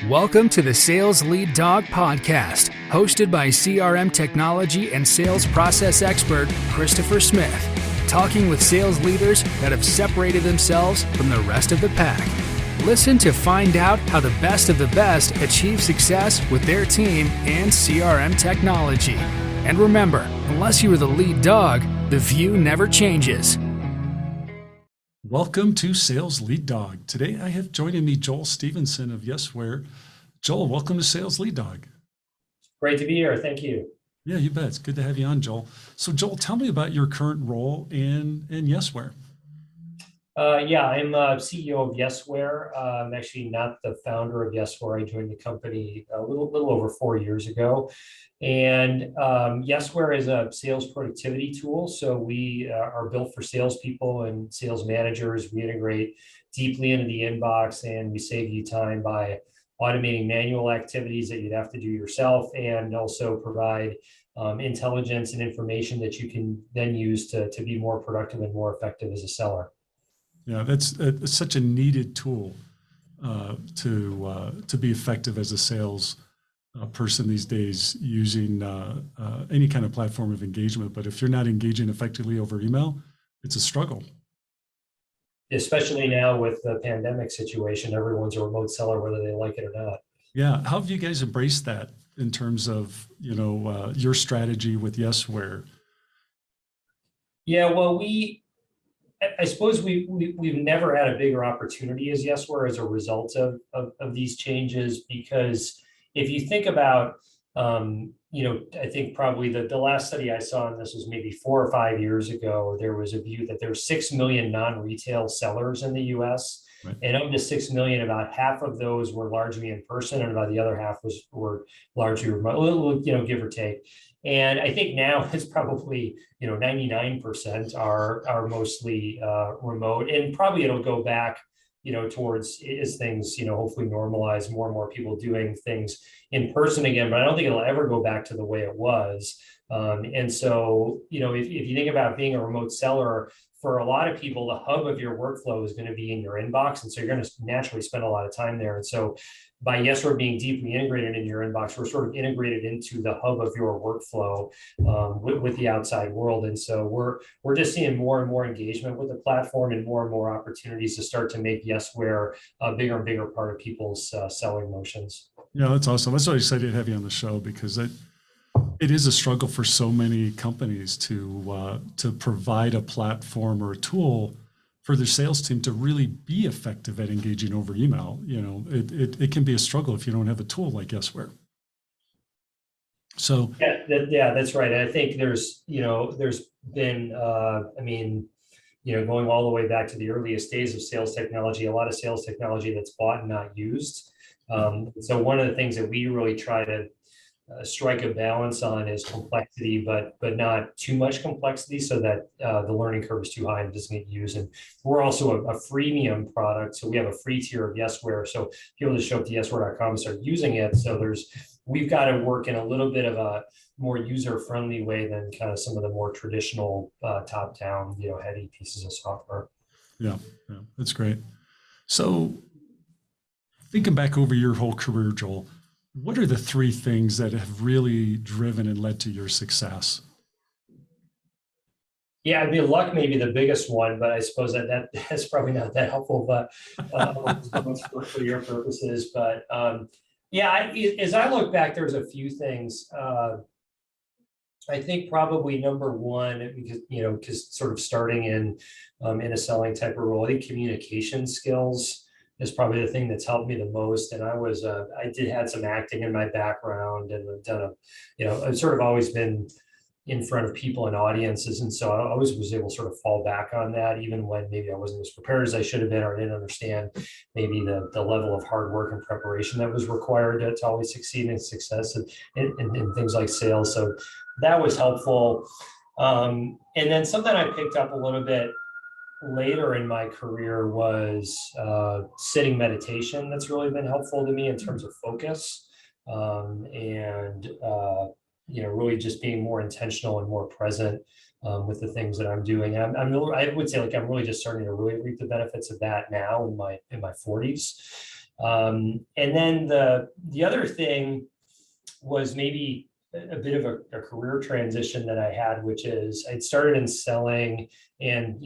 Welcome to the Sales Lead Dog Podcast, hosted by CRM technology and sales process expert Christopher Smith, talking with sales leaders that have separated themselves from the rest of the pack. Listen to find out how the best of the best achieve success with their team and CRM technology. And remember, unless you are the lead dog, the view never changes. Welcome to Sales Lead Dog. Today I have joining me Joel Stevenson of Yesware. Joel, welcome to Sales Lead Dog. Great to be here. Thank you. Yeah, you bet. It's good to have you on, Joel. So Joel, tell me about your current role in Yesware. I'm CEO of Yesware. I'm actually not the founder of Yesware. I joined the company a little over 4 years ago. And Yesware is a sales productivity tool. So we are built for salespeople and sales managers. We integrate deeply into the inbox, and we save you time by automating manual activities that you'd have to do yourself, and also provide intelligence and information that you can then use to be more productive and more effective as a seller. Yeah, that's such a needed tool to be effective as a sales person these days, using any kind of platform of engagement. But if you're not engaging effectively over email, it's a struggle. Especially now with the pandemic situation, everyone's a remote seller, whether they like it or not. Yeah, how have you guys embraced that in terms of your strategy with Yesware? Yeah, well, I suppose we've never had a bigger opportunity as Yesware as a result of these changes, because if you think about, I think probably the last study I saw on this was maybe 4 or 5 years ago. There was a view that there were 6 million non-retail sellers in the US. Right. And of the 6 million, about half of those were largely in person, and about the other half were largely remote, give or take. And I think now it's probably 99% are mostly remote, and probably it'll go back towards, as things hopefully normalize, more and more people doing things in person again. But I don't think it'll ever go back to the way it was. And so if you think about being a remote seller, for a lot of people, the hub of your workflow is going to be in your inbox, and so you're going to naturally spend a lot of time there. And so by Yesware being deeply integrated into your inbox, we're sort of integrated into the hub of your workflow with the outside world. And so we're just seeing more and more engagement with the platform, and more opportunities to start to make Yesware a bigger and bigger part of people's selling motions. Yeah, that's awesome. That's why I'm excited to have you on the show, because it is a struggle for so many companies to provide a platform or a tool for their sales team to really be effective at engaging over email. It can be a struggle if you don't have a tool like Yesware. So yeah, that's right. I think there's been going all the way back to the earliest days of sales technology, a lot of sales technology that's bought and not used. So one of the things that we really try to strike a balance on is complexity, but not too much complexity, so that the learning curve is too high and doesn't get used. And we're also a freemium product, so we have a free tier of Yesware, so people just show up to yesware.com and start using it. So we've got to work in a little bit of a more user-friendly way than kind of some of the more traditional top-down, heady pieces of software. Yeah, that's great. So thinking back over your whole career, Joel, what are the 3 things that have really driven and led to your success? Yeah, luck may be the biggest one, but I suppose that's probably not that helpful, but for your purposes. But as I look back, there's a few things. I think probably number one, because sort of starting in a selling type of role, I think communication skills is probably the thing that's helped me the most. And I had some acting in my background, and I've done I've sort of always been in front of people and audiences. And so I always was able to sort of fall back on that, even when maybe I wasn't as prepared as I should have been, or I didn't understand maybe the level of hard work and preparation that was required to always succeed in success and things like sales. So that was helpful. And then something I picked up a little bit later in my career was sitting meditation. That's really been helpful to me in terms of focus, and really just being more intentional and more present with the things that I'm doing. I would say I'm really just starting to really reap the benefits of that now in my 40s. And then the other thing was maybe a bit of a career transition that I had, which is I'd started in selling and,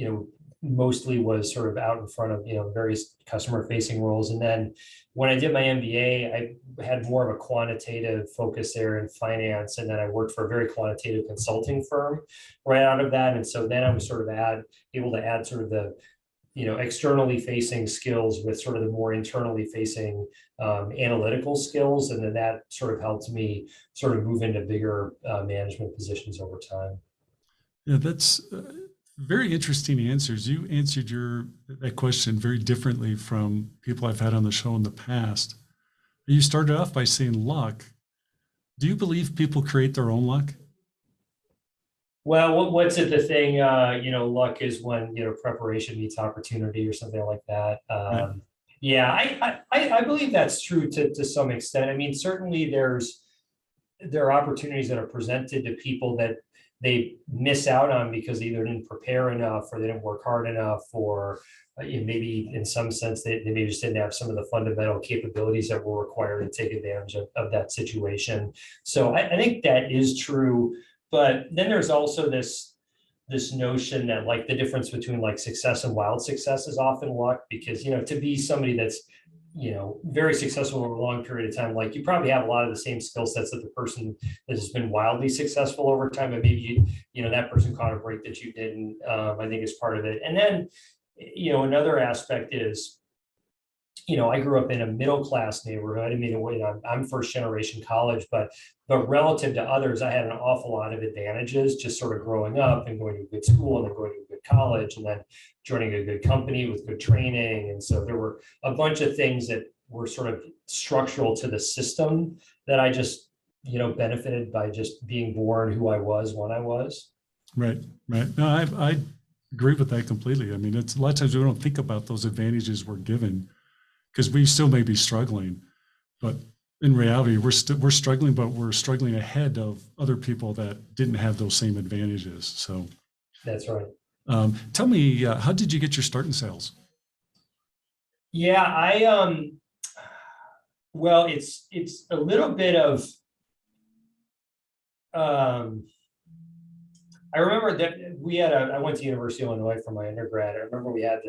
mostly was sort of out in front of, various customer facing roles. And then when I did my MBA, I had more of a quantitative focus there in finance. And then I worked for a very quantitative consulting firm right out of that. And so then I was sort of able to add sort of the, externally facing skills with sort of the more internally facing analytical skills. And then that sort of helped me sort of move into bigger management positions over time. Yeah, that's very interesting answers. You answered that question very differently from people I've had on the show in the past. You started off by saying luck. Do you believe people create their own luck? Well, what's it? The thing, luck is when, preparation meets opportunity or something like that. Right. Yeah, I believe that's true to some extent. I mean, certainly there are opportunities that are presented to people that they miss out on because they either didn't prepare enough or they didn't work hard enough, or maybe in some sense they maybe just didn't have some of the fundamental capabilities that were required to take advantage of that situation. So I think that is true. But then there's also this notion that like the difference between like success and wild success is often luck, because to be somebody that's very successful over a long period of time, like you probably have a lot of the same skill sets that the person that has been wildly successful over time, but maybe that person caught a break that you didn't. I think is part of it. And then another aspect is I grew up in a middle-class neighborhood. I mean, I'm first generation college, but relative to others, I had an awful lot of advantages just sort of growing up and going to a good school and then going to a good college and then joining a good company with good training. And so there were a bunch of things that were sort of structural to the system that I just, benefited by just being born who I was when I was. Right. No, I agree with that completely. I mean, it's a lot of times we don't think about those advantages we're given, because we still may be struggling, but in reality, we're struggling, but we're struggling ahead of other people that didn't have those same advantages. So that's right. Tell me, how did you get your start in sales? Yeah, well, it's a little bit of, I remember that I went to University of Illinois for my undergrad. I remember we had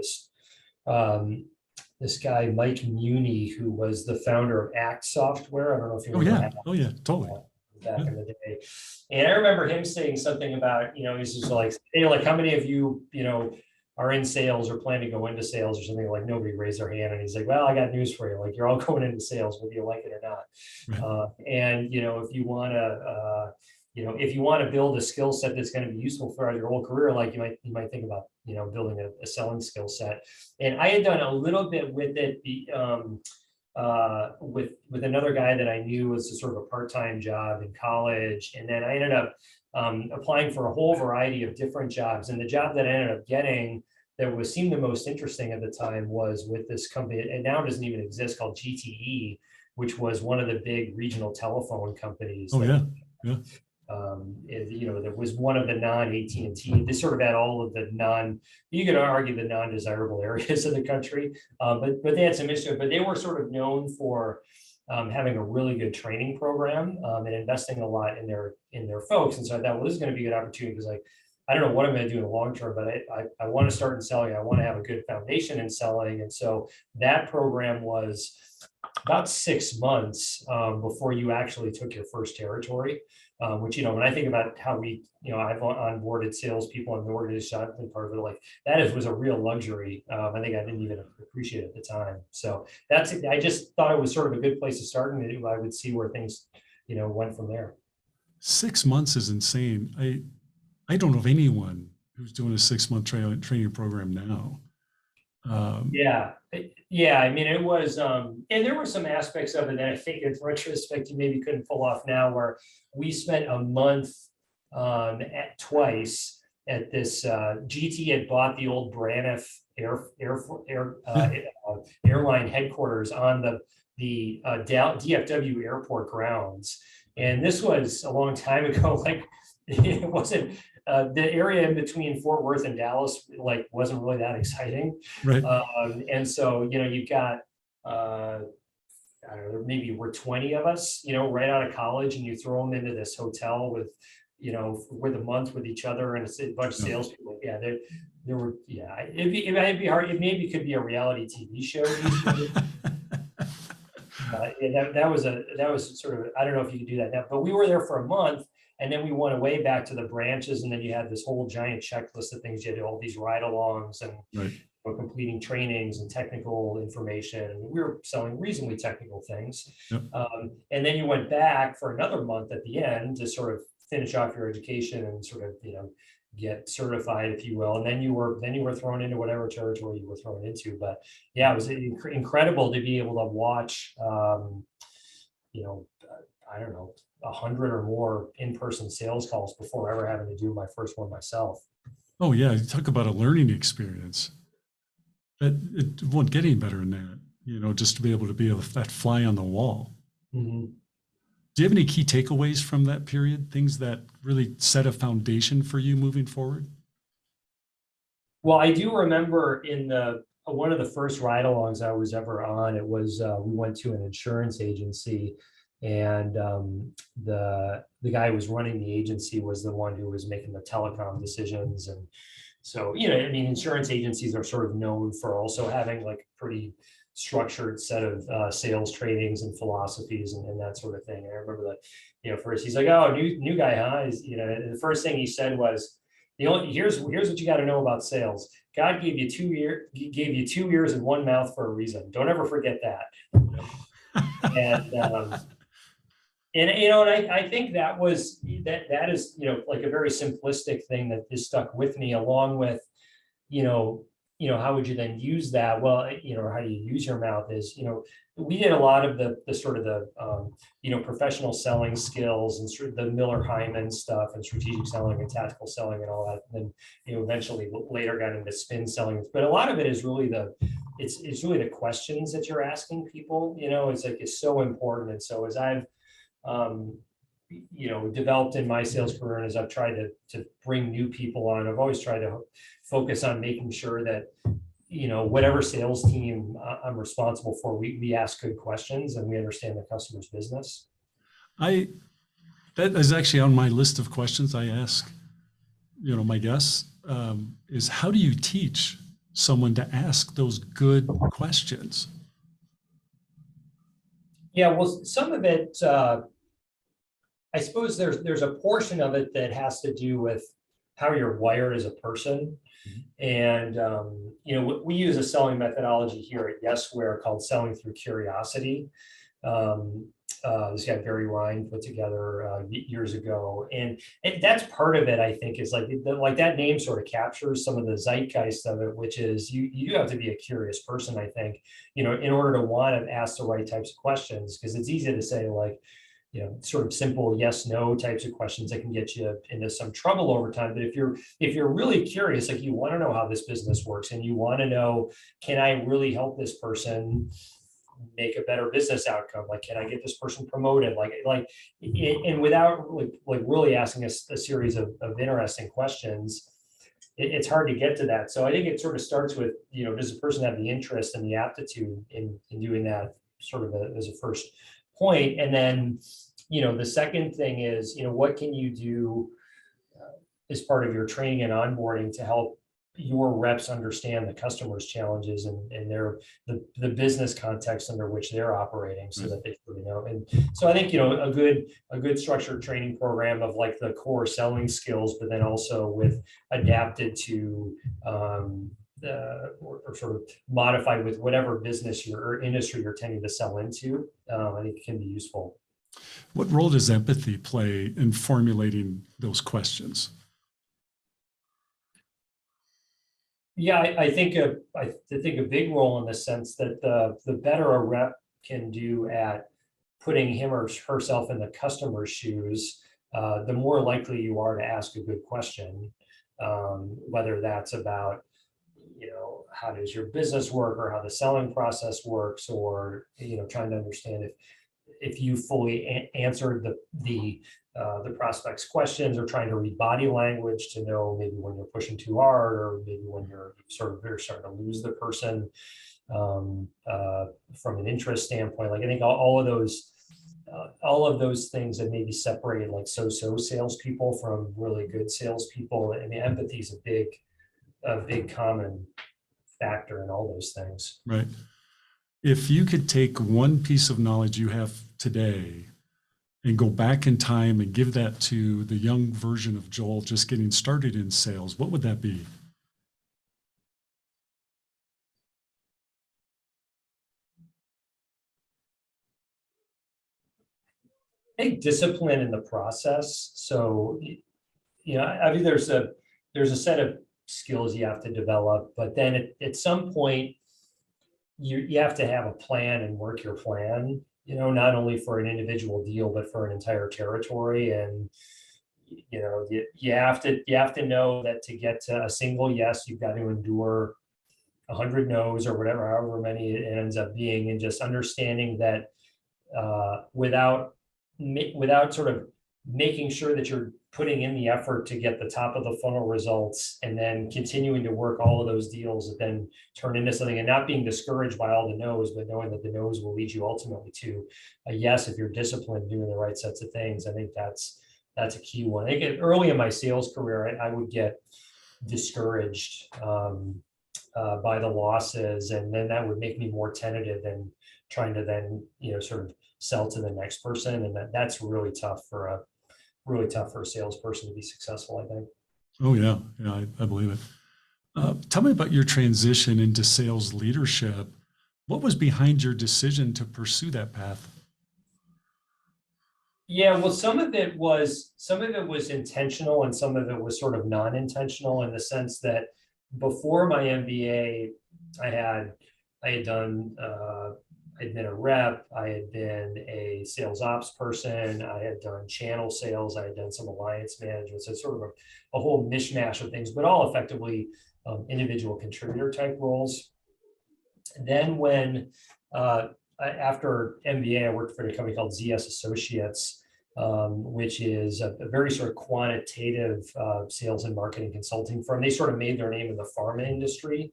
this guy, Mike Muni, who was the founder of Act Software. I don't know if you remember. Oh yeah, totally. Back in the day. And I remember him saying something about, he's just like, hey, like how many of you, are in sales or plan to go into sales or something? Like nobody raised their hand. And he's like, well, I got news for you. Like you're all going into sales, whether you like it or not. Right. And, if you want to build a skill set that's going to be useful throughout your whole career, like you might think about, building a selling skill set. And I had done a little bit with it, with another guy that I knew was a sort of a part-time job in college. And then I ended up applying for a whole variety of different jobs. And the job that I ended up getting that seemed the most interesting at the time was with this company, and now doesn't even exist, called GTE, which was one of the big regional telephone companies. Oh, yeah. There was one of the non-AT&T. They sort of had all of you could argue the non-desirable areas of the country, but they had some issues. But they were sort of known for having a really good training program and investing a lot in their folks. And so I thought, well, this is going to be a good opportunity, because I don't know what I'm going to do in the long term, but I want to start in selling. I want to have a good foundation in selling. And so that program was about 6 months before you actually took your first territory, which, when I think about how I've onboarded salespeople in the organization, I've been part of it, like was a real luxury. I think I didn't even appreciate it at the time. So I just thought it was sort of a good place to start, and I would see where things, went from there. 6 months is insane. I don't know of anyone who's doing a 6-month training program now. Yeah. I mean, it was, and there were some aspects of it that I think in retrospect, you maybe couldn't pull off now, where we spent a month twice at this, GT had bought the old Braniff airline headquarters on the DFW airport grounds. And this was a long time ago, like it wasn't, the area in between Fort Worth and Dallas, like, wasn't really that exciting. Right. And so, you've got I don't know, maybe we're 20 of us, right out of college, and you throw them into this hotel with, with a month with each other and a bunch of salespeople. Yeah, there were, yeah, it'd be hard. It maybe could be a reality TV show. Yeah, that was sort of, I don't know if you could do that now, but we were there for a month, and then we went away back to the branches, and then you had this whole giant checklist of things. You had all these ride-alongs and Right. Completing trainings and technical information. We were selling reasonably technical things. Yep. And then you went back for another month at the end to sort of finish off your education and sort of, get certified, if you will. And then you were thrown into whatever territory you were thrown into. But yeah, it was incredible to be able to watch, I don't know, 100 or more in-person sales calls before ever having to do my first one myself. Oh yeah, talk about a learning experience. It won't get any better than that, just to be able to be that fly on the wall. Mm-hmm. Do you have any key takeaways from that period? Things that really set a foundation for you moving forward? Well, I do remember in one of the first ride-alongs I was ever on, it was we went to an insurance agency, and the guy who was running the agency was the one who was making the telecom decisions. And so, insurance agencies are sort of known for also having like pretty structured set of sales trainings and philosophies and that sort of thing. And I remember that, first he's like, "Oh, new guy, huh?" And the first thing he said was, here's what you got to know about sales. God gave you 2 ears and one mouth for a reason. Don't ever forget that. And I think that is, like a very simplistic thing that is stuck with me, along with, how would you then use that? Well, how do you use your mouth is, we did a lot of the sort of the, professional selling skills and sort of the Miller-Hyman stuff and strategic selling and tactical selling and all that. And then, eventually later got into spin selling. But a lot of it is really it's really the questions that you're asking people, it's so important. And so as I've, developed in my sales career, and as I've tried to bring new people on, I've always tried to focus on making sure that, whatever sales team I'm responsible for, we ask good questions and we understand the customer's business. That is actually on my list of questions I ask, my guests, is how do you teach someone to ask those good questions? Yeah, well, some of it, I suppose there's a portion of it that has to do with how you're wired as a person. And, we use a selling methodology here at Yesware called selling through curiosity. This guy, Barry Ryan, put together years ago. And that's part of it, I think, is like that name sort of captures some of the zeitgeist of it, which is you have to be a curious person, I think, in order to want to ask the right types of questions, because it's easy to say like, sort of simple yes, no types of questions that can get you into some trouble over time. But if you're really curious, like you want to know how this business works and you want to know, can I really help this person make a better business outcome? Like, can I get this person promoted? And without like really asking a series of interesting questions, it's hard to get to that. So I think it sort of starts with, does the person have the interest and the aptitude in doing that sort of as a first point? And then, the second thing is, what can you do as part of your training and onboarding to help your reps understand the customer's challenges and the business context under which they're operating, so that they really know. And so I think, a good structured training program of like the core selling skills, but then also with adapted to or sort of modified with whatever business or industry you're tending to sell into, I think it can be useful. What role does empathy play in formulating those questions? Yeah, I think a big role in the sense that the better a rep can do at putting him or herself in the customer's shoes, the more likely you are to ask a good question, whether that's about, how does your business work, or how the selling process works, or, trying to understand if you fully answered the prospect's questions, or trying to read body language to know maybe when you're pushing too hard, or maybe when you're starting to lose the person. from an interest standpoint. Like I think all of those things that maybe separated like so-so salespeople from really good salespeople. I mean, empathy is a big common factor in all those things. Right. If you could take one piece of knowledge you have today and go back in time and give that to the young version of Joel just getting started in sales, what would that be? I think discipline in the process. So, I mean, there's a set of skills you have to develop, but then at some point you have to have a plan and work your plan, not only for an individual deal, but for an entire territory. And, you have to know that to get to a single yes, you've got to endure 100 no's or whatever, however many it ends up being, and just understanding that without sort of making sure that you're putting in the effort to get the top of the funnel results and then continuing to work all of those deals that then turn into something, and not being discouraged by all the no's, but knowing that the no's will lead you ultimately to a yes if you're disciplined doing the right sets of things. I think that's a key one. I think early in my sales career, I would get discouraged by the losses, and then that would make me more tentative and trying to then sort of sell to the next person, and that's really tough for a salesperson to be successful, I think. Oh yeah, I believe it. Tell me about your transition into sales leadership. What was behind your decision to pursue that path? Yeah, well, some of it was intentional, and some of it was sort of non-intentional, in the sense that before my MBA, I'd been a rep, I had been a sales ops person, I had done channel sales, I had done some alliance management, so it's sort of a whole mishmash of things, but all effectively individual contributor type roles. And then when after MBA, I worked for a company called ZS Associates, which is a very sort of quantitative sales and marketing consulting firm. They sort of made their name in the pharma industry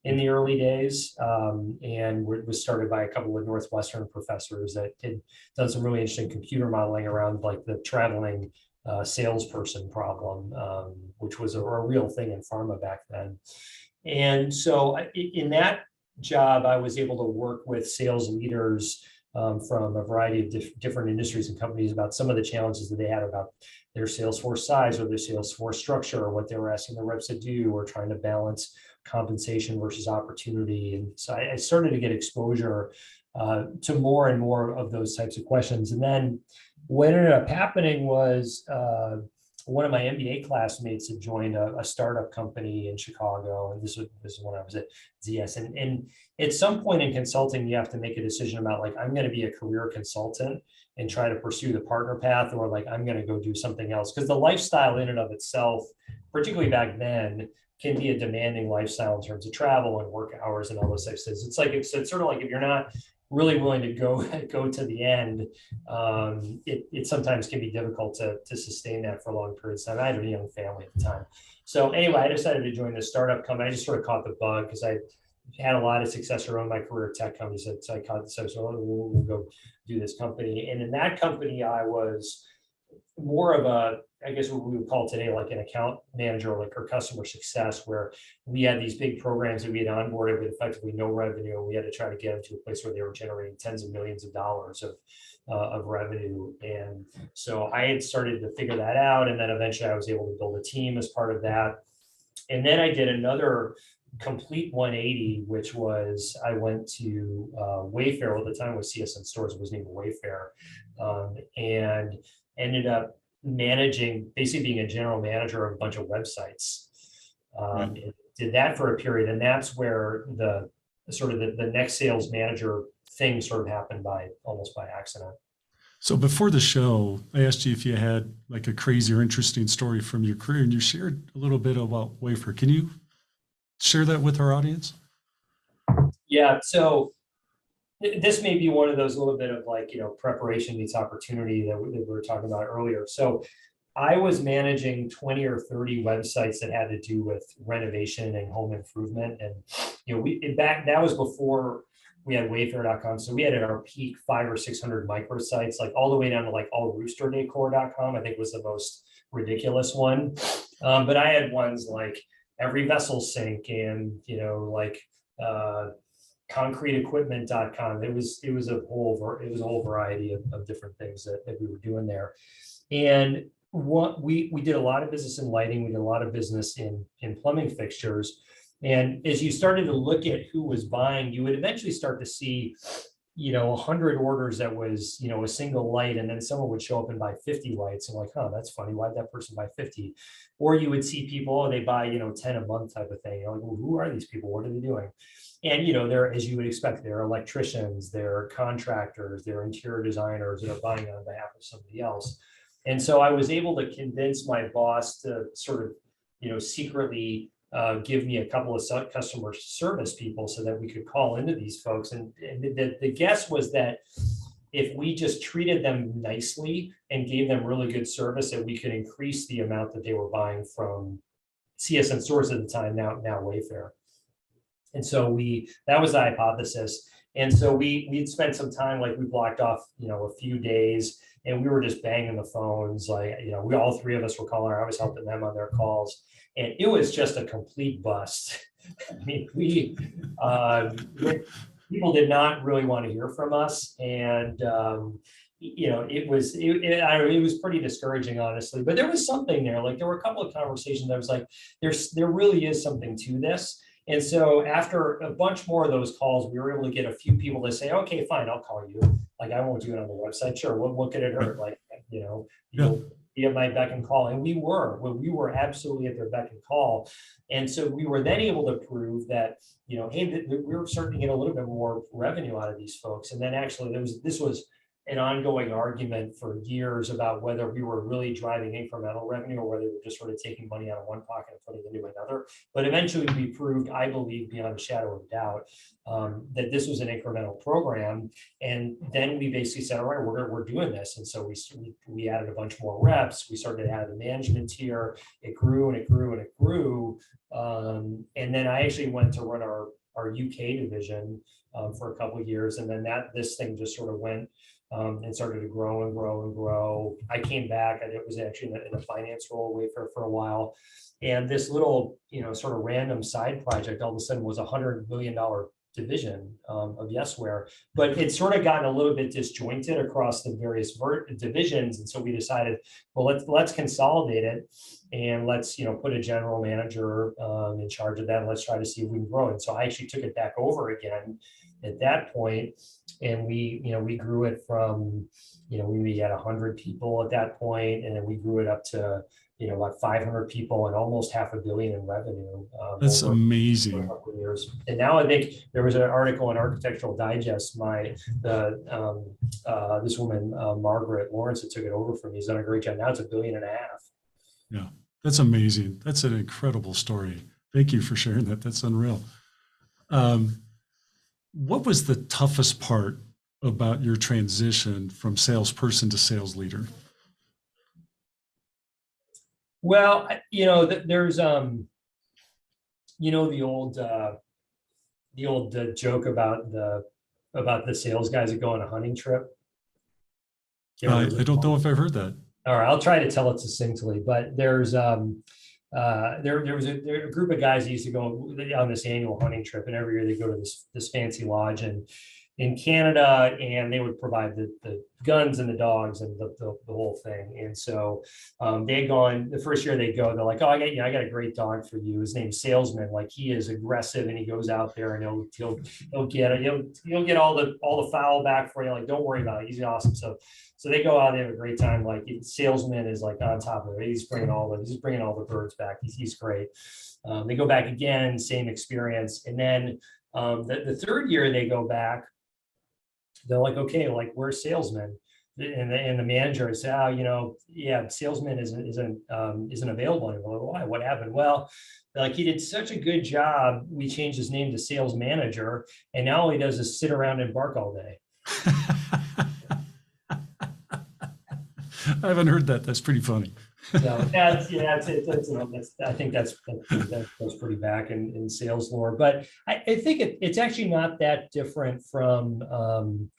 in the early days, and was started by a couple of Northwestern professors that had done some really interesting computer modeling around like the traveling salesperson problem, which was a real thing in pharma back then. And so in that job, I was able to work with sales leaders from a variety of different industries and companies about some of the challenges that they had about their sales force size or their sales force structure, or what they were asking their reps to do, or trying to balance compensation versus opportunity. And so I started to get exposure to more and more of those types of questions. And then what ended up happening was one of my MBA classmates had joined a startup company in Chicago, and this is when I was at ZS. And at some point in consulting, you have to make a decision about like, I'm going to be a career consultant and try to pursue the partner path, or like I'm going to go do something else, because the lifestyle in and of itself, particularly back then, can be a demanding lifestyle in terms of travel and work hours and all those types of things. It's sort of like, if you're not really willing to go to the end, it sometimes can be difficult to sustain that for long periods of time. I had a young family at the time. So anyway, I decided to join this startup company. I just sort of caught the bug because I had a lot of success around my career at tech companies. So I caught the we'll go do this company. And in that company, I was more of a, I guess what we would call today like an account manager, like or customer success, where we had these big programs that we had onboarded with effectively no revenue. We had to try to get them to a place where they were generating tens of millions of dollars of revenue. And so I had started to figure that out. And then eventually I was able to build a team as part of that. And then I did another complete 180, which was I went to Wayfair. Well, at the time it was CSN Stores, it was named Wayfair, and ended up managing, basically being a general manager of a bunch of websites. Did that for a period, and that's where the sort of the next sales manager thing sort of happened almost by accident. So before the show, I asked you if you had like a crazy or interesting story from your career, and you shared a little bit about Wayfair. Can you share that with our audience? Yeah, so this may be one of those little bit of like, preparation meets opportunity that we were talking about earlier. So I was managing 20 or 30 websites that had to do with renovation and home improvement. And, that was before we had Wayfair.com. So we had at our peak 500 or 600 microsites, like all the way down to like allroosterdecor.com, I think was the most ridiculous one. But I had ones like Every Vessel Sink and, concreteequipment.com. It was a whole variety of different things that we were doing there. And what we did a lot of business in lighting, we did a lot of business in plumbing fixtures. And as you started to look at who was buying, you would eventually start to see, 100 orders that was, a single light, and then someone would show up and buy 50 lights. And like, oh, that's funny. Why'd that person buy 50? Or you would see people, they buy, 10 a month type of thing. You're like, well, who are these people? What are they doing? And, they're, as you would expect, they're electricians, they're contractors, they're interior designers that are buying on behalf of somebody else. And so I was able to convince my boss to sort of, secretly give me a couple of customer service people so that we could call into these folks. And the guess was that if we just treated them nicely and gave them really good service, that we could increase the amount that they were buying from CSN Stores at the time, now Wayfair. And so that was the hypothesis. And so we'd spent some time, like we blocked off, a few days, and we were just banging the phones. Like, we, all three of us were calling. I was helping them on their calls, and it was just a complete bust. I mean, people did not really want to hear from us. And, it was pretty discouraging, honestly, but there was something there. Like there were a couple of conversations that was like, there really is something to this. And so after a bunch more of those calls, we were able to get a few people to say, okay, fine, I'll call you. Like, I won't do it on the website. Sure. What could it hurt? Like, you'll be at my beck and call. And we were absolutely at their beck and call. And so we were then able to prove that, hey, we were starting to get a little bit more revenue out of these folks. And then actually this was an ongoing argument for years about whether we were really driving incremental revenue or whether we were just sort of taking money out of one pocket and putting it into another. But eventually we proved, I believe, beyond a shadow of doubt, that this was an incremental program. And then we basically said, all right, we're doing this. And so we added a bunch more reps. We started to add the management tier. It grew and it grew and it grew. And then I actually went to run our UK division for a couple of years. And then this thing just sort of went and started to grow and grow and grow. I came back, and it was actually in a finance role Wayfair for a while. And this little, sort of random side project all of a sudden was $100 million division of Yesware, but it's sort of gotten a little bit disjointed across the various divisions. And so we decided, well, let's consolidate it, and let's, put a general manager in charge of that. And let's try to see if we can grow it. So I actually took it back over again at that point. And we grew it from, we had 100 people at that point, and then we grew it up to, like 500 people and almost $500 million in revenue. That's amazing. A couple of years. And now I think there was an article in Architectural Digest. This woman, Margaret Lawrence, that took it over from me, has done a great job. Now it's $1.5 billion. Yeah, that's amazing. That's an incredible story. Thank you for sharing that. That's unreal. What was the toughest part about your transition from salesperson to sales leader? Well, there's, the old joke about the sales guys that go on a hunting trip. I don't know if I've heard that. All right, I'll try to tell it succinctly, but there's there was a group of guys that used to go on this annual hunting trip, and every year they go to this fancy lodge in Canada, and they would provide the guns and the dogs and the whole thing. And so they had gone, the first year they go, they're like, oh, I got a great dog for you. His name's Salesman. Like, he is aggressive, and he goes out there and he'll get all the foul back for you. Like, don't worry about it. He's awesome. So they go out, they have a great time. Like, Salesman is like on top of it. He's bringing all the birds back. He's great. They go back again, same experience. And then the third year they go back, they're like, okay, like, where's Salesman? And the manager said, oh, yeah, Salesman isn't available anymore. Why? What happened? Well, like, he did such a good job, we changed his name to Sales Manager, and now all he does is sit around and bark all day. I haven't heard that. That's pretty funny. So I think that goes pretty back in sales lore. But I think it's actually not that different from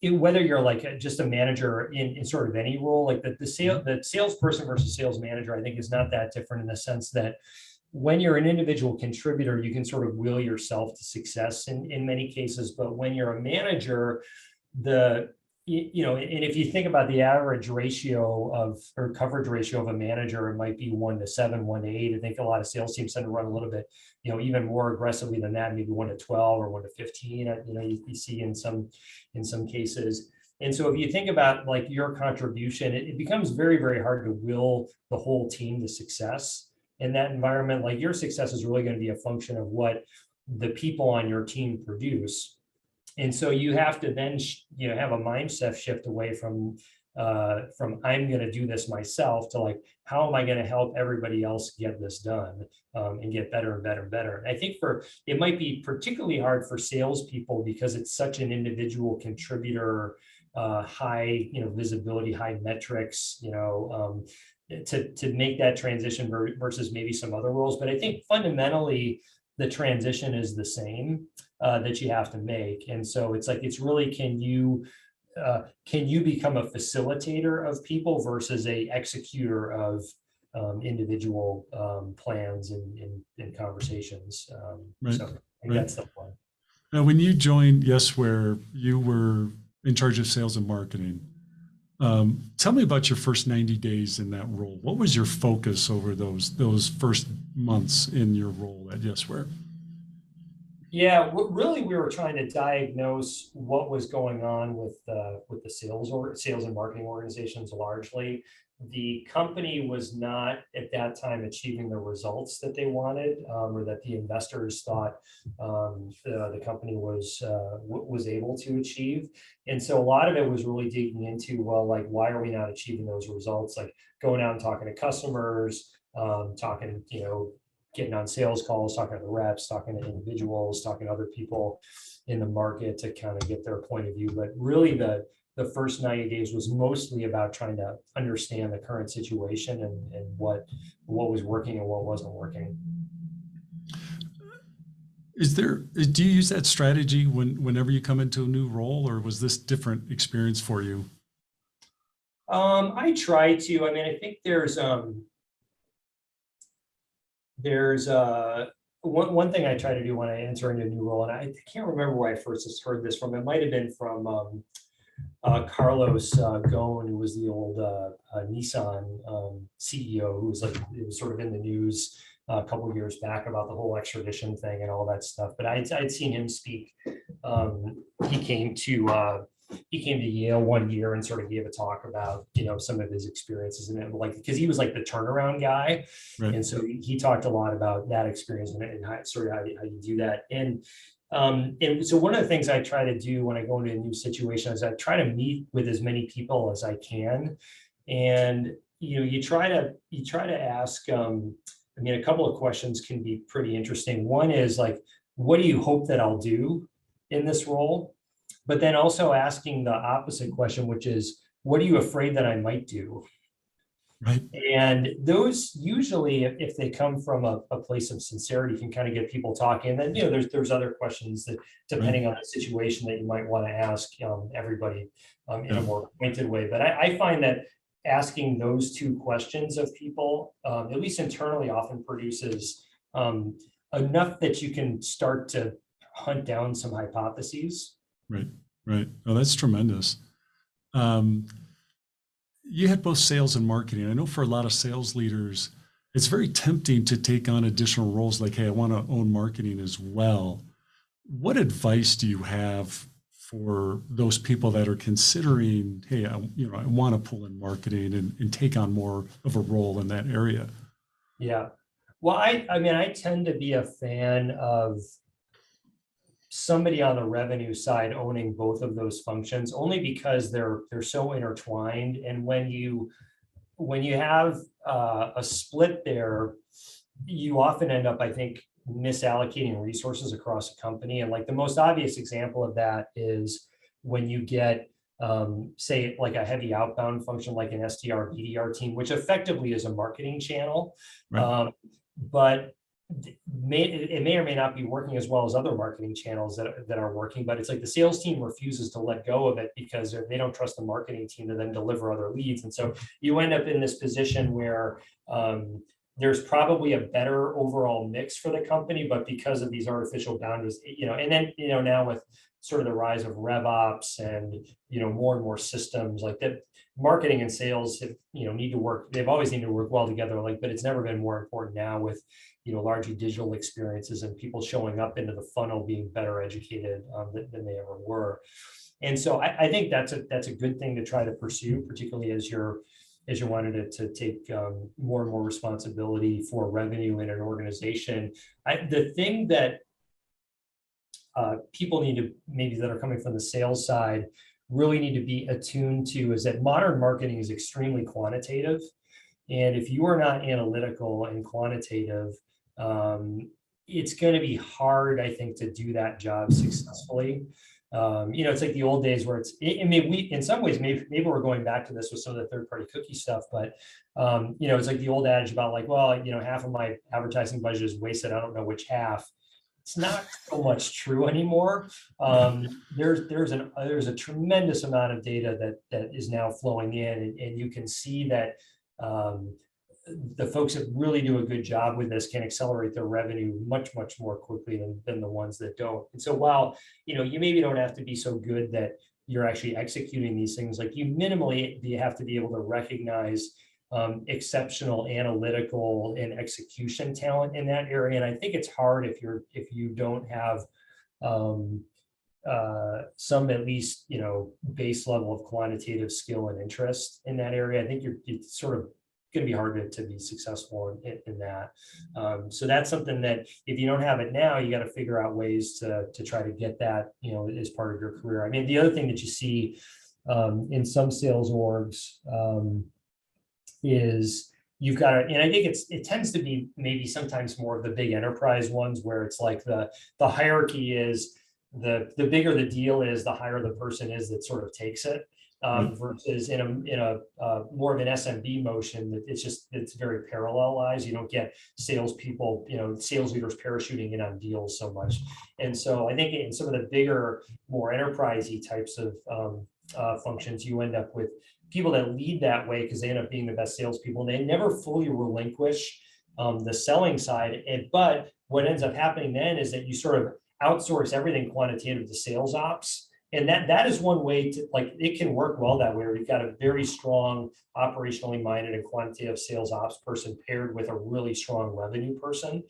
whether you're like just a manager in sort of any role. Like the salesperson versus sales manager, I think is not that different in the sense that when you're an individual contributor, you can sort of will yourself to success in many cases. But when you're a manager, and if you think about the average ratio or coverage ratio of a manager, it might be 1-7, 1-8. I think a lot of sales teams tend to run a little bit, even more aggressively than that, maybe 1-12 or 1-15. You see in some cases. And so if you think about like your contribution, it becomes very, very hard to will the whole team to success in that environment. Like your success is really going to be a function of what the people on your team produce. And so you have to then, have a mindset shift away from I'm going to do this myself to like, how am I going to help everybody else get this done and get better and better and better. And I think it might be particularly hard for salespeople because it's such an individual contributor, high, visibility, high metrics, to make that transition versus maybe some other roles. But I think fundamentally the transition is the same that you have to make. And so it's like, it's really, can you become a facilitator of people versus a executor of individual plans and conversations. Right. So I think that's the one. Now, when you joined Yesware, you were in charge of sales and marketing. Tell me about your first 90 days in that role. What was your focus over those first months in your role at Yesware? Yeah, really, we were trying to diagnose what was going on with the sales and marketing organizations largely. The company was not at that time achieving the results that they wanted, or that the investors thought the company was able to achieve. And so a lot of it was really digging into, well, like, why are we not achieving those results? Like going out and talking to customers, getting on sales calls, talking to the reps, talking to individuals, talking to other people in the market to kind of get their point of view. But really the first 90 days was mostly about trying to understand the current situation and what was working and what wasn't working. Do you use that strategy whenever you come into a new role, or was this different experience for you? I try to. I mean, I think there's one thing I try to do when I enter into a new role, and I can't remember where I first heard this from. It might have been from Carlos Ghosn, who was the old Nissan CEO, who was sort of in the news a couple of years back about the whole extradition thing and all that stuff. But I'd seen him speak. He came to Yale one year and sort of gave a talk about some of his experiences, and because he was like the turnaround guy, right. And so he talked a lot about that experience and how you do that. And so one of the things I try to do when I go into a new situation is I try to meet with as many people as I can, and you try to ask. I mean, a couple of questions can be pretty interesting. One is like, what do you hope that I'll do in this role? But then also asking the opposite question, which is, what are you afraid that I might do? Right. And those usually, if they come from a place of sincerity, can kind of get people talking. And then, there's other questions that, depending on the situation, that you might want to ask everybody in a more pointed way. But I find that asking those two questions of people, at least internally, often produces enough that you can start to hunt down some hypotheses. Right. Oh, that's tremendous. You had both sales and marketing. I know for a lot of sales leaders, it's very tempting to take on additional roles like, hey, I want to own marketing as well. What advice do you have for those people that are considering, hey, I want to pull in marketing and take on more of a role in that area? Yeah. Well, I tend to be a fan of somebody on the revenue side owning both of those functions, only because they're so intertwined. And when you have a split there, you often end up, I think, misallocating resources across a company. And like the most obvious example of that is when you get say like a heavy outbound function, like an SDR, BDR team, which effectively is a marketing channel. Right. But it may or may not be working as well as other marketing channels that are working, but it's like the sales team refuses to let go of it because they don't trust the marketing team to then deliver other leads. And so you end up in this position where there's probably a better overall mix for the company, but because of these artificial boundaries, and then, now with sort of the rise of RevOps and, more and more systems like that, marketing and sales have, need to work. They've always needed to work well together, but it's never been more important now with, largely digital experiences and people showing up into the funnel being better educated than they ever were. And so I think that's a good thing to try to pursue, particularly as you wanted to take more and more responsibility for revenue in an organization. The thing that people need to, maybe that are coming from the sales side, really need to be attuned to is that modern marketing is extremely quantitative. And if you are not analytical and quantitative, it's going to be hard, I think, to do that job successfully. It's like the old days where in some ways, maybe we're going back to this with some of the third-party cookie stuff, but it's like the old adage about like, well, half of my advertising budget is wasted. I don't know which half. It's not so much true anymore. There's a tremendous amount of data that is now flowing in, and you can see that the folks that really do a good job with this can accelerate their revenue much, much more quickly than the ones that don't. And so while, you maybe don't have to be so good that you're actually executing these things, like you have to be able to recognize exceptional analytical and execution talent in that area. And I think it's hard if you don't have some at least, base level of quantitative skill and interest in that area. I think it's sort of going to be hard to be successful in that. So that's something that if you don't have it now, you got to figure out ways to try to get that, as part of your career. I mean, the other thing that you see in some sales orgs is you've got to, and I think it tends to be maybe sometimes more of the big enterprise ones where it's like the hierarchy is the bigger the deal is, the higher the person is that sort of takes it. Versus in a more of an SMB motion that it's very parallelized. You don't get salespeople, sales leaders parachuting in on deals so much. And so I think in some of the bigger, more enterprisey types of functions, you end up with people that lead that way because they end up being the best salespeople. And they never fully relinquish the selling side. But what ends up happening then is that you sort of outsource everything quantitative to sales ops. And that is one way to, like, it can work well that way, where you've got a very strong operationally minded and quantitative sales ops person paired with a really strong revenue person.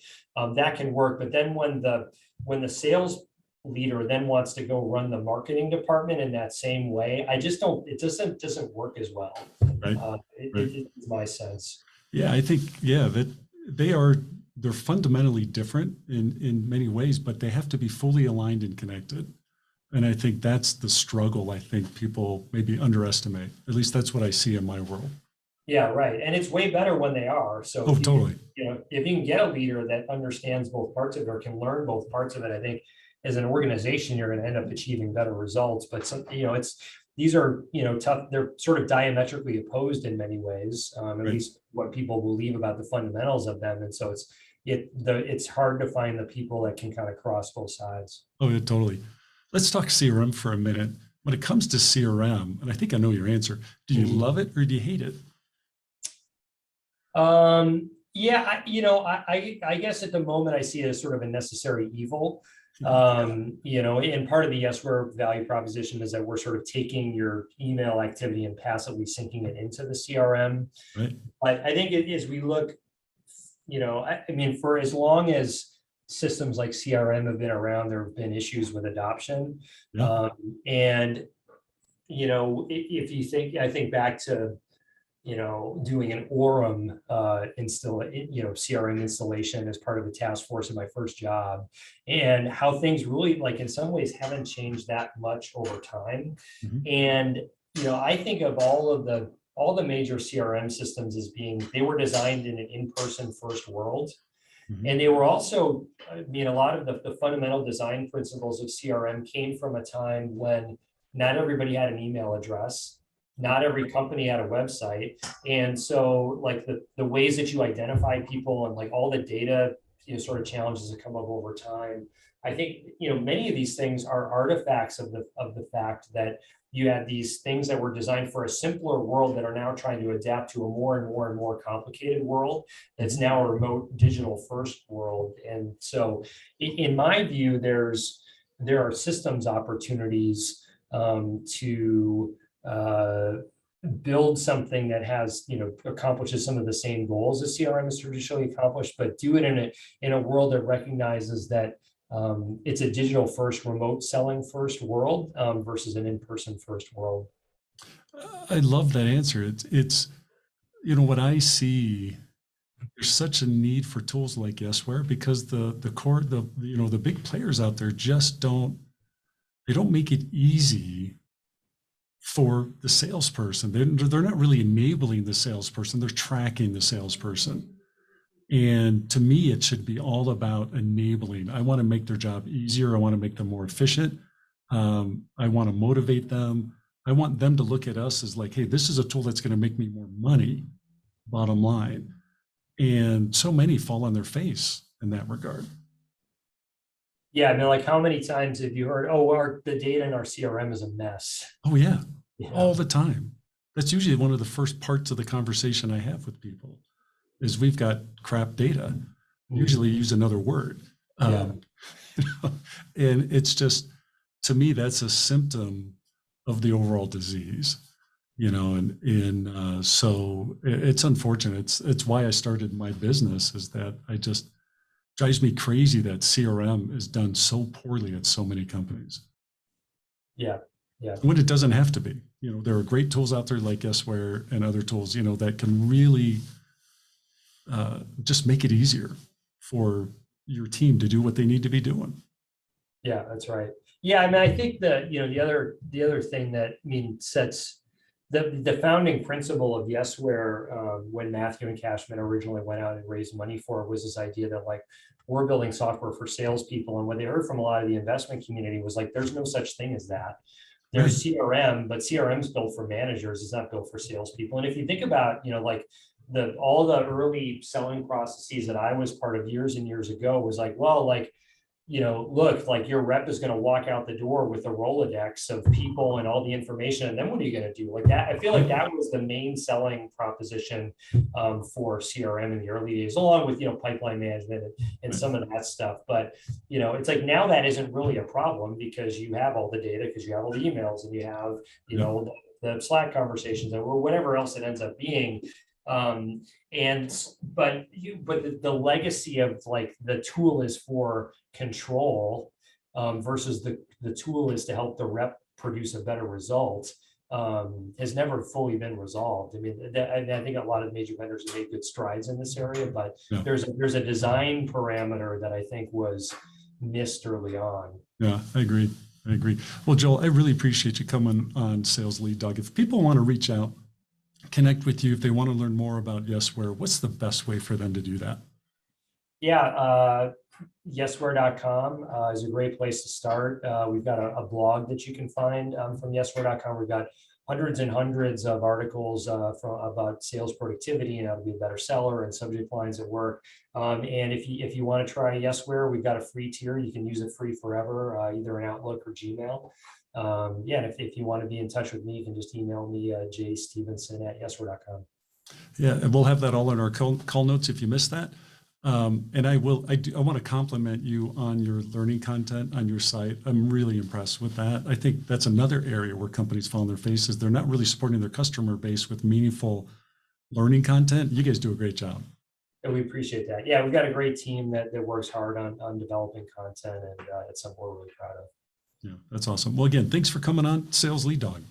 That can work. But then when the sales leader then wants to go run the marketing department in that same way, it doesn't work as well. Right. It's my sense. Yeah, I think, that they're fundamentally different in many ways, but they have to be fully aligned and connected. And I think that's the struggle I think people maybe underestimate. At least that's what I see in my world. Yeah, right. And it's way better when they are. So totally. If you can get a leader that understands both parts of it or can learn both parts of it, I think as an organization, you're going to end up achieving better results. But these are, tough. They're sort of diametrically opposed in many ways, at least what people believe about the fundamentals of them. And so it's hard to find the people that can kind of cross both sides. Oh, yeah, totally. Let's talk CRM for a minute. When it comes to CRM, and I think I know your answer, do you love it or do you hate it? Yeah, I guess at the moment I see it as sort of a necessary evil. And part of the Yesware value proposition is that we're sort of taking your email activity and passively syncing it into the CRM. Right. But I think as we look, for as long as systems like CRM have been around, there have been issues with adoption. Yeah. If you think, I think back to, doing an Orem CRM installation as part of a task force in my first job, and how things really, like, in some ways haven't changed that much over time. Mm-hmm. And, I think of all the major CRM systems as they were designed in an in-person first world. Mm-hmm. And they were also, a lot of the fundamental design principles of CRM came from a time when Not everybody had an email address. Not every company had a website. And so like the ways that you identify people and like all the data, sort of challenges that come up over time. I think, many of these things are artifacts of the fact that you had these things that were designed for a simpler world that are now trying to adapt to a more and more and more complicated world that's now a remote digital first world. And so in my view, there are systems opportunities to build something that has, accomplishes some of the same goals as CRM is traditionally accomplished, but do it in a world that recognizes that it's a digital first, remote selling first world versus an in-person first world. I love that answer. It's what I see. There's such a need for tools like Yesware because the big players out there just don't make it easy for the salesperson. They're not really enabling the salesperson. They're tracking the salesperson. And to me, it should be all about enabling. I want to make their job easier. I want to make them more efficient. I want to motivate them. I want them to look at us as like, hey, this is a tool that's going to make me more money, bottom line. And so many fall on their face in that regard. Yeah, I mean, like how many times have you heard, the data in our CRM is a mess? Oh, yeah, all the time. That's usually one of the first parts of the conversation I have with people is we've got crap data. Usually use another word. And it's just, to me, that's a symptom of the overall disease, so it's unfortunate. It's why I started my business, is that drives me crazy that CRM is done so poorly at so many companies. Yeah. When it doesn't have to be. There are great tools out there like Yesware and other tools, that can really just make it easier for your team to do what they need to be doing. Yeah, that's right. Yeah, I mean, I think that the other thing that sets the founding principle of Yesware when Matthew and Cashman originally went out and raised money for it was this idea that like we're building software for salespeople, and what they heard from a lot of the investment community was like there's no such thing as that. There's CRM, but CRM's built for managers. It's not built for salespeople. And if you think about all the early selling processes that I was part of years and years ago was like, look, like your rep is going to walk out the door with a Rolodex of people and all the information. And then what are you going to do? Like that, I feel like that was the main selling proposition for CRM in the early days, along with, pipeline management and some of that stuff. But, it's like now that isn't really a problem because you have all the data, because you have all the emails and you have, the Slack conversations or whatever else it ends up being. But the legacy of like the tool is for control versus the tool is to help the rep produce a better result has never fully been resolved. I mean, I think a lot of major vendors have made good strides in this area, but there's a design parameter that I think was missed early on. Yeah, I agree. Well, Joel, I really appreciate you coming on Sales Lead Dog. If people want to reach out, connect with you, if they want to learn more about Yesware, what's the best way for them to do that? Yeah, Yesware.com is a great place to start. We've got a blog that you can find from Yesware.com. We've got hundreds and hundreds of articles about sales productivity and how to be a better seller and subject lines at work. And if you want to try Yesware, we've got a free tier. You can use it free forever, either in Outlook or Gmail. And if you want to be in touch with me, you can just email me, jstevenson@yesware.com. Yeah, and we'll have that all in our call notes if you missed that. And I want to compliment you on your learning content on your site. I'm really impressed with that. I think that's another area where companies fall on their faces. They're not really supporting their customer base with meaningful learning content. You guys do a great job. And we appreciate that. Yeah, we've got a great team that works hard on developing content, and it's something we're really proud of. Yeah, that's awesome. Well, again, thanks for coming on Sales Lead Dog.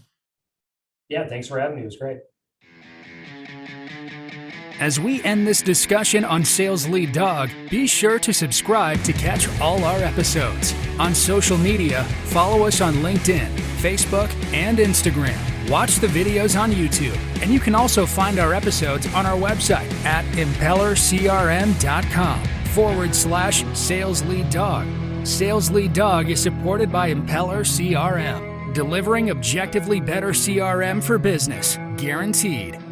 Yeah, thanks for having me. It was great. As we end this discussion on Sales Lead Dog, be sure to subscribe to catch all our episodes. On social media, follow us on LinkedIn, Facebook, and Instagram. Watch the videos on YouTube, and you can also find our episodes on our website at impellercrm.com/Sales Lead Dog. Sales Lead Dog is supported by Impeller CRM. delivering objectively better CRM for business, guaranteed.